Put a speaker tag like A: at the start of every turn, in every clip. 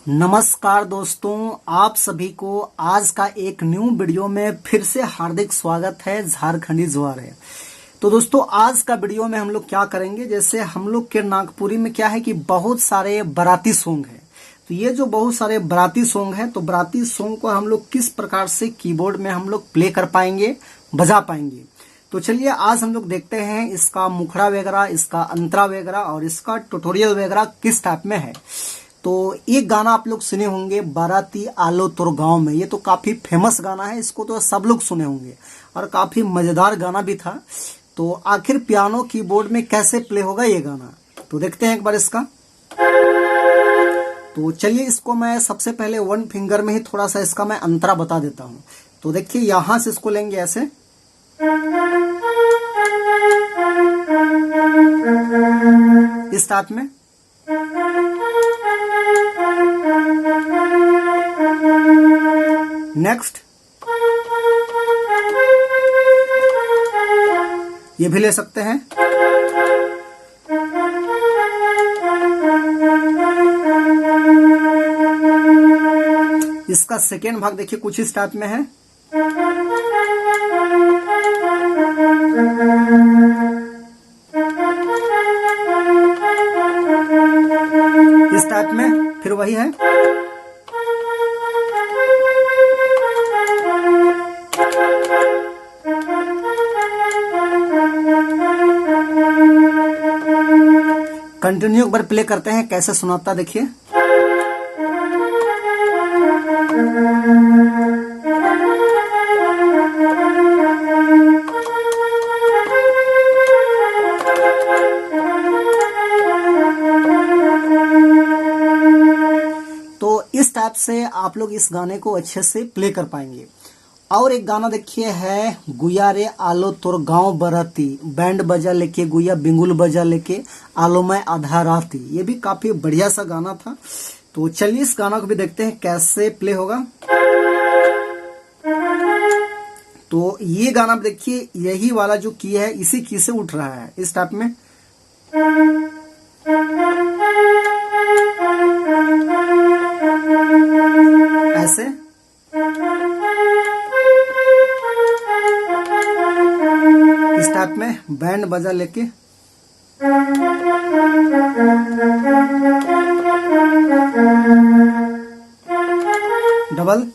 A: नमस्कार दोस्तों, आप सभी को आज का एक न्यू वीडियो में फिर से हार्दिक स्वागत है। झारखंडी ज्वार है। तो दोस्तों, आज का वीडियो में हम लोग क्या करेंगे, जैसे हम लोग के नागपुरी में क्या है कि बहुत सारे बाराती सॉन्ग है। तो ये जो बहुत सारे बाराती सॉन्ग है, तो बाराती सॉन्ग को हम लोग किस प्रकार से कीबोर्ड में हम लोग प्ले कर पाएंगे, बजा पाएंगे। तो चलिए आज हम लोग देखते हैं इसका मुखड़ा वगैरह, इसका अंतरा वगैरह और इसका ट्यूटोरियल वगैरह किस टाइप में है। तो एक गाना आप लोग सुने होंगे, बाराती आलो तोर गांव में। ये तो काफी फेमस गाना है, इसको तो सब लोग सुने होंगे और काफी मजेदार गाना भी था। तो आखिर पियानो कीबोर्ड में कैसे प्ले होगा ये गाना, तो देखते हैं एक बार इसका। तो चलिए इसको मैं सबसे पहले वन फिंगर में ही थोड़ा सा इसका मैं अंतरा बता देता हूँ। तो देखिए यहां से इसको लेंगे ऐसे, इस टाइप में। नेक्स्ट ये भी ले सकते हैं। इसका सेकेंड भाग देखिए कुछ इस टाइप में है। इस टाइप में फिर वही है। कंटिन्यू एक बार प्ले करते हैं कैसे सुनाता देखिए। तो इस टाइप से आप लोग इस गाने को अच्छे से प्ले कर पाएंगे। और एक गाना देखिए है, गुया रे आलो तोर गांव बराती, बैंड बजा लेके गुया बिंगुल बजा लेके आलो मैं आधा राती। ये भी काफी बढ़िया सा गाना था। तो चलिए इस गाना को भी देखते हैं कैसे प्ले होगा। तो ये गाना देखिए, यही वाला जो की है इसी की से उठ रहा है इस टाइप में। ऐसे इस टाइप में बैंड बजा लेके। डबल।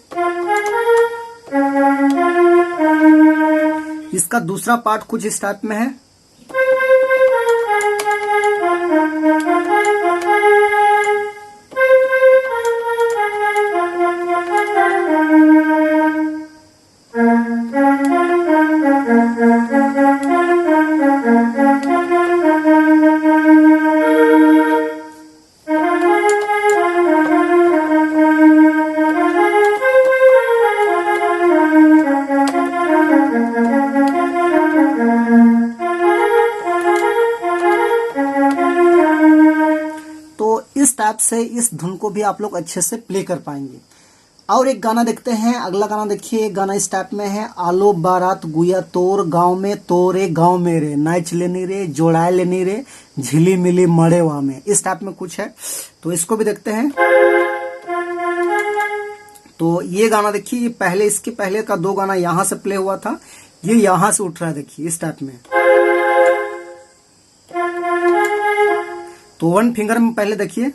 A: इसका दूसरा पार्ट कुछ इस टाइप में है। इस टाइप से इस धुन को भी आप लोग अच्छे से प्ले कर पाएंगे। और एक गाना देखते हैं, अगला गाना देखिए। एक गाना इस टाइप में है, आलो बारात गुया तोर गांव में, तोरे गांव में रे, नाच लेनी रे, जोड़ाए लेनी रे, झिली मिली मड़ेवा में। इस टाइप में कुछ है, तो इसको भी देखते हैं। तो ये गाना देखिए, ये पहले, इसके पहले का दो गाना यहां से प्ले हुआ था, ये यहां से उठ रहा है देखिए इस टाइप में। तो वन फिंगर में पहले देखिए।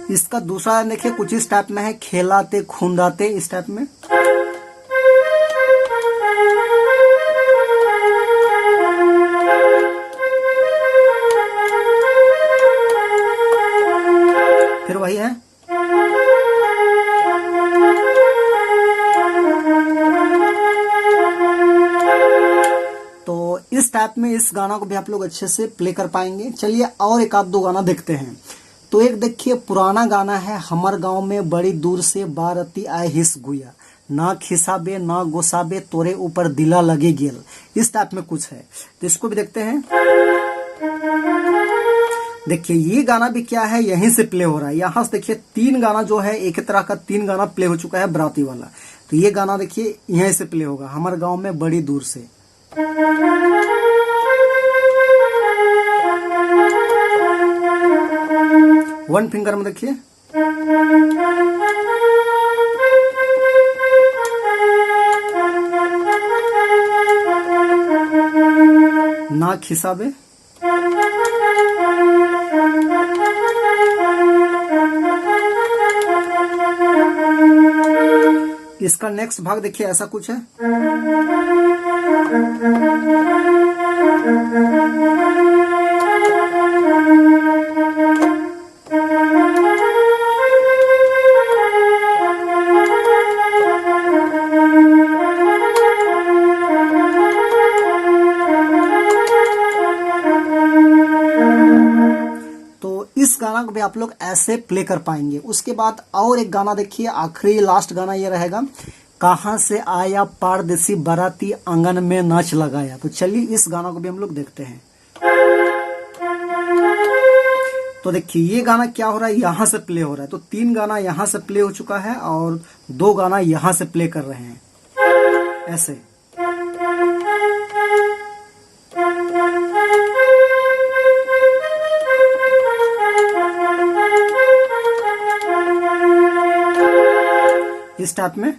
A: इसका दूसरा देखिए कुछ इस टाइप में है, खेलाते खूंदाते, इस टाइप में। फिर वही है। तो इस टाइप में इस गाना को भी आप लोग अच्छे से प्ले कर पाएंगे। चलिए और एक आध दो गाना देखते हैं। तो एक देखिए पुराना गाना है, हमर गांव में बड़ी दूर से बाराती आए हिस गुया, ना खिसाबे ना गोसाबे तोरे ऊपर दिला लगे गेल। इस टाइप में कुछ है, तो इसको भी देखते हैं। देखिए ये गाना भी क्या है, यहीं से प्ले हो रहा है। यहाँ से देखिए 3 गाना जो है, एक ही तरह का 3 गाना प्ले हो चुका है बराती वाला। तो ये गाना देखिए यहीं से प्ले होगा, हमारे गांव में बड़ी दूर से। 1 फिंगर में देखिए। नाक हिसाबे। इसका नेक्स्ट भाग देखिए ऐसा कुछ है। इस गाना को भी आप लोग ऐसे प्ले कर पाएंगे। उसके बाद और एक गाना देखिए, आखिरी लास्ट गाना ये रहेगा, कहां से आया परदेसी बाराती आंगन में नाच लगाया। तो चलिए इस गाना को भी हम लोग देखते हैं। तो देखिए ये गाना क्या हो रहा है, यहां से प्ले हो रहा है। तो 3 गाना यहां से प्ले हो चुका है और 2 गाना यहां से प्ले कर रहे हैं ऐसे। इस टाइप में।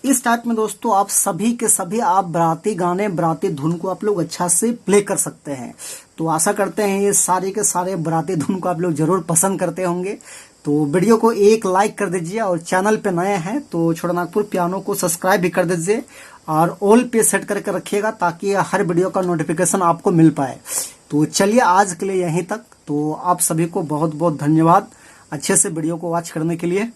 A: इस टाइप में दोस्तों आप सभी के सभी आप बराती गाने, बराती धुन को आप लोग अच्छा से प्ले कर सकते हैं। तो आशा करते हैं ये सारे के सारे बराती धुन को आप लोग जरूर पसंद करते होंगे। तो वीडियो को एक लाइक कर दीजिए और चैनल पे नए हैं तो छोटा नागपुर पियानो को सब्सक्राइब भी कर दीजिए और ऑल पे सेट करके रखिएगा ताकि हर वीडियो का नोटिफिकेशन आपको मिल पाए। तो चलिए आज के लिए यहीं तक। तो आप सभी को बहुत बहुत धन्यवाद अच्छे से वीडियो को वॉच करने के लिए।